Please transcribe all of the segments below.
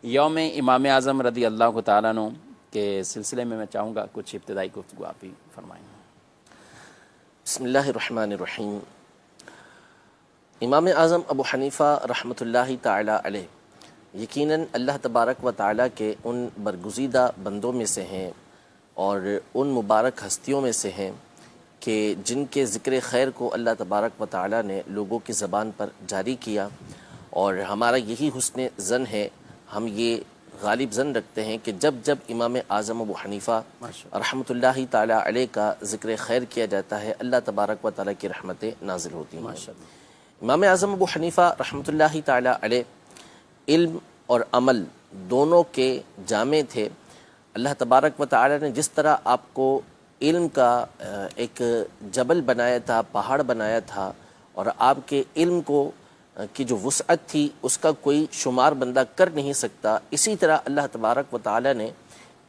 یوم امام اعظم رضی اللہ تعالیٰ عنہ کے سلسلے میں چاہوں گا کچھ ابتدائی گفتگو آپ بھی فرمائیں۔ بسم اللہ الرحمن الرحیم۔ امام اعظم ابو حنیفہ رحمۃ اللہ تعالی علیہ یقیناً اللہ تبارک و تعالیٰ کے ان برگزیدہ بندوں میں سے ہیں اور ان مبارک ہستیوں میں سے ہیں کہ جن کے ذکر خیر کو اللہ تبارک و تعالیٰ نے لوگوں کی زبان پر جاری کیا، اور ہمارا یہی حسن ظن ہے، ہم یہ غالب ظن رکھتے ہیں کہ جب جب امام اعظم ابو حنیفہ رحمۃ اللہ تعالیٰ علیہ کا ذکر خیر کیا جاتا ہے، اللہ تبارک و تعالیٰ کی رحمتیں نازل ہوتی ہیں۔ امام اعظم ابو حنیفہ رحمۃ اللہ تعالیٰ علیہ علم اور عمل دونوں کے جامع تھے۔ اللہ تبارک و تعالیٰ نے جس طرح آپ کو علم کا ایک جبل بنایا تھا، پہاڑ بنایا تھا، اور آپ کے علم کو کی جو وسعت تھی اس کا کوئی شمار بندہ کر نہیں سکتا، اسی طرح اللہ تبارک و تعالیٰ نے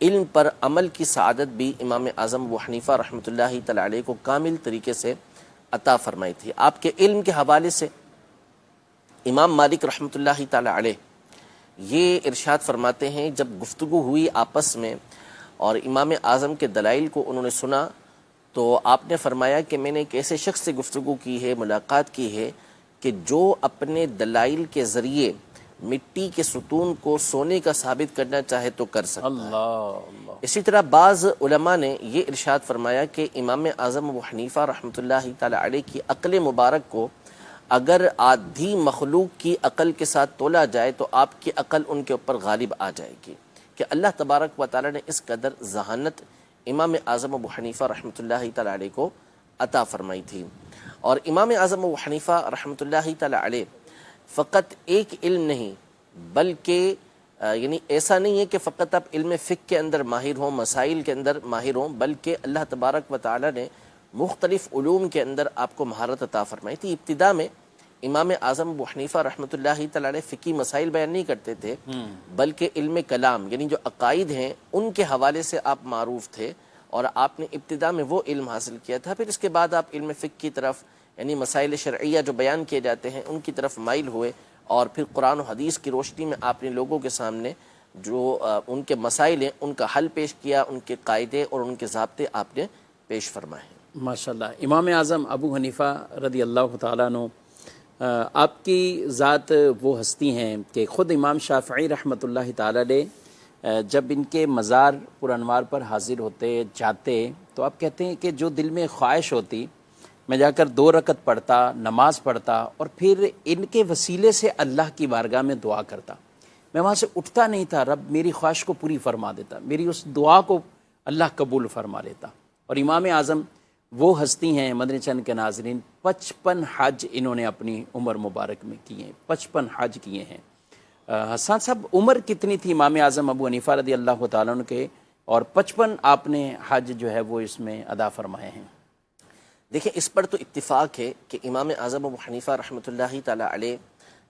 علم پر عمل کی سعادت بھی امام اعظم ابو حنیفہ رحمۃ اللہ تعالیٰ علیہ کو کامل طریقے سے عطا فرمائی تھی۔ آپ کے علم کے حوالے سے امام مالک رحمۃ اللہ تعالیٰ علیہ یہ ارشاد فرماتے ہیں، جب گفتگو ہوئی آپس میں اور امام اعظم کے دلائل کو انہوں نے سنا تو آپ نے فرمایا کہ میں نے ایک ایسے شخص سے گفتگو کی ہے، ملاقات کی ہے کہ جو اپنے دلائل کے ذریعے مٹی کے ستون کو سونے کا ثابت کرنا چاہے تو کر سکتا ہے۔ اللہ اسی طرح بعض علماء نے یہ ارشاد فرمایا کہ امام اعظم ابو حنیفہ رحمۃ اللہ تعالی علیہ کی عقل مبارک کو اگر آدھی مخلوق کی عقل کے ساتھ تولا جائے تو آپ کی عقل ان کے اوپر غالب آ جائے گی، کہ اللہ تبارک و تعالی نے اس قدر ذہانت امام اعظم ابو حنیفہ رحمۃ اللہ تعالی علیہ کو عطا فرمائی تھی۔ اور امام اعظم ابو حنیفہ رحمۃ اللہ تعالی علیہ فقط ایک علم نہیں بلکہ یعنی ایسا نہیں ہے کہ فقط آپ علم فقہ کے اندر ماہر ہوں، مسائل کے اندر ماہر ہوں، بلکہ اللہ تبارک و تعالی نے مختلف علوم کے اندر آپ کو مہارت عطا فرمائی تھی۔ ابتدا میں امام اعظم ابو حنیفہ رحمۃ اللہ تعالی علیہ فقہی مسائل بیان نہیں کرتے تھے، بلکہ علم کلام یعنی جو عقائد ہیں ان کے حوالے سے آپ معروف تھے، اور آپ نے ابتدا میں وہ علم حاصل کیا تھا۔ پھر اس کے بعد آپ علم فقہ کی طرف یعنی مسائل شرعیہ جو بیان کیے جاتے ہیں ان کی طرف مائل ہوئے، اور پھر قرآن و حدیث کی روشنی میں آپ نے لوگوں کے سامنے جو ان کے مسائل ہیں ان کا حل پیش کیا، ان کے قاعدے اور ان کے ضابطے آپ نے پیش فرمائے ہیں۔ ماشاءاللہ۔ امام اعظم ابو حنیفہ رضی اللہ تعالیٰ عنہ آپ کی ذات وہ ہستی ہیں کہ خود امام شافعی رحمۃ اللہ تعالیٰ علیہ جب ان کے مزار پر انوار پر حاضر ہوتے جاتے تو آپ کہتے ہیں کہ جو دل میں خواہش ہوتی میں جا کر 2 رکعت پڑھتا، نماز پڑھتا، اور پھر ان کے وسیلے سے اللہ کی بارگاہ میں دعا کرتا۔ میں وہاں سے اٹھتا نہیں تھا، رب میری خواہش کو پوری فرما دیتا، میری اس دعا کو اللہ قبول فرما لیتا۔ اور امام اعظم وہ ہستی ہیں مدنی چینل کے ناظرین، 55 حج انہوں نے اپنی عمر مبارک میں کیے ہیں، 55 حج کیے ہیں۔ حسان صاحب، عمر کتنی تھی امام اعظم ابو حنیفہ رضی اللہ تعالیٰ عنہ کے، اور 55 آپ نے حج جو ہے وہ اس میں ادا فرمائے ہیں؟ دیکھیں، اس پر تو اتفاق ہے کہ امام اعظم ابو حنیفہ رحمۃ اللہ تعالی علیہ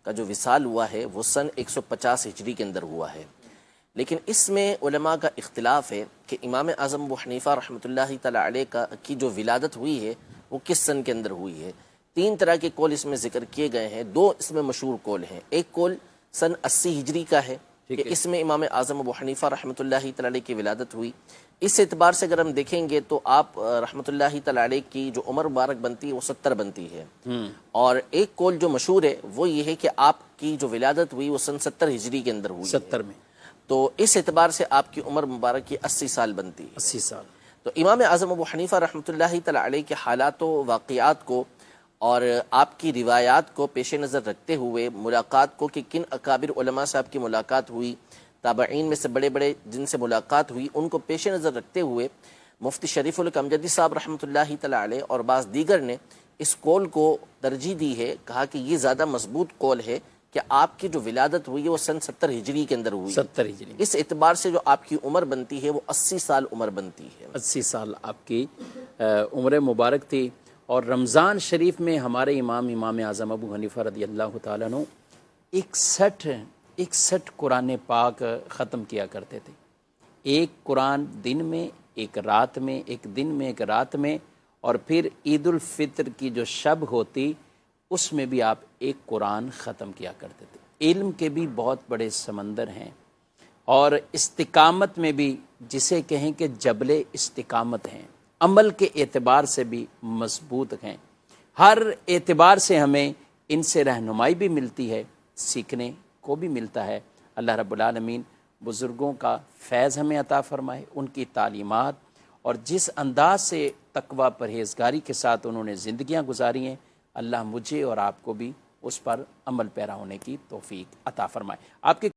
کا جو وصال ہوا ہے وہ سن 150 ہجری کے اندر ہوا ہے، لیکن اس میں علماء کا اختلاف ہے کہ امام اعظم ابو حنیفہ رحمۃ اللہ تعالی علیہ کی جو ولادت ہوئی ہے وہ کس سن کے اندر ہوئی ہے۔ 3 طرح کے قول اس میں ذکر کیے گئے ہیں، 2 اس میں مشہور قول ہیں۔ ایک قول سن 80 ہجری کا ہے کہ اس میں امام اعظم ابو حنیفہ رحمۃ اللہ تعالی علیہ کی ولادت ہوئی۔ اس اعتبار سے اگر ہم دیکھیں گے تو آپ رحمۃ اللہ تعالی علیہ کی جو عمر مبارک بنتی ہے وہ 70 بنتی ہے، اور ایک قول جو مشہور ہے وہ یہ ہے کہ آپ کی جو ولادت ہوئی وہ سن 70 ہجری کے اندر ہوئی 70 میں، تو اس اعتبار سے آپ کی عمر مبارک کی 80 سال بنتی ہے۔ 80 سال۔ تو امام اعظم ابو حنیفہ رحمۃ اللہ تعالی علیہ کے حالات و واقعات کو اور آپ کی روایات کو پیش نظر رکھتے ہوئے، ملاقات کو کہ کن اکابر علماء سے آپ کی ملاقات ہوئی، تابعین میں سے بڑے بڑے جن سے ملاقات ہوئی، ان کو پیش نظر رکھتے ہوئے مفتی شریف الامجدی صاحب رحمۃ اللہ تعالی علیہ اور بعض دیگر نے اس قول کو ترجیح دی ہے، کہا کہ یہ زیادہ مضبوط قول ہے کہ آپ کی جو ولادت ہوئی ہے وہ سن 70 ہجری کے اندر ہوئی، 70 ہجری، اس اعتبار سے جو آپ کی عمر بنتی ہے وہ 80 سال عمر بنتی ہے۔ 80 سال آپ کی عمر مبارک تھی۔ اور رمضان شریف میں ہمارے امام اعظم ابو حنیفہ رضی اللہ تعالیٰ عنہ 61 قرآن پاک ختم کیا کرتے تھے، ایک قرآن دن میں، ایک رات میں، ایک دن میں ایک رات میں، اور پھر عید الفطر کی جو شب ہوتی اس میں بھی آپ ایک قرآن ختم کیا کرتے تھے۔ علم کے بھی بہت بڑے سمندر ہیں، اور استقامت میں بھی جسے کہیں کہ جبل استقامت ہیں، عمل کے اعتبار سے بھی مضبوط ہیں، ہر اعتبار سے ہمیں ان سے رہنمائی بھی ملتی ہے، سیکھنے کو بھی ملتا ہے۔ اللہ رب العالمین بزرگوں کا فیض ہمیں عطا فرمائے، ان کی تعلیمات اور جس انداز سے تقوی پرہیزگاری کے ساتھ انہوں نے زندگیاں گزاری ہیں، اللہ مجھے اور آپ کو بھی اس پر عمل پیرا ہونے کی توفیق عطا فرمائے۔ آپ کے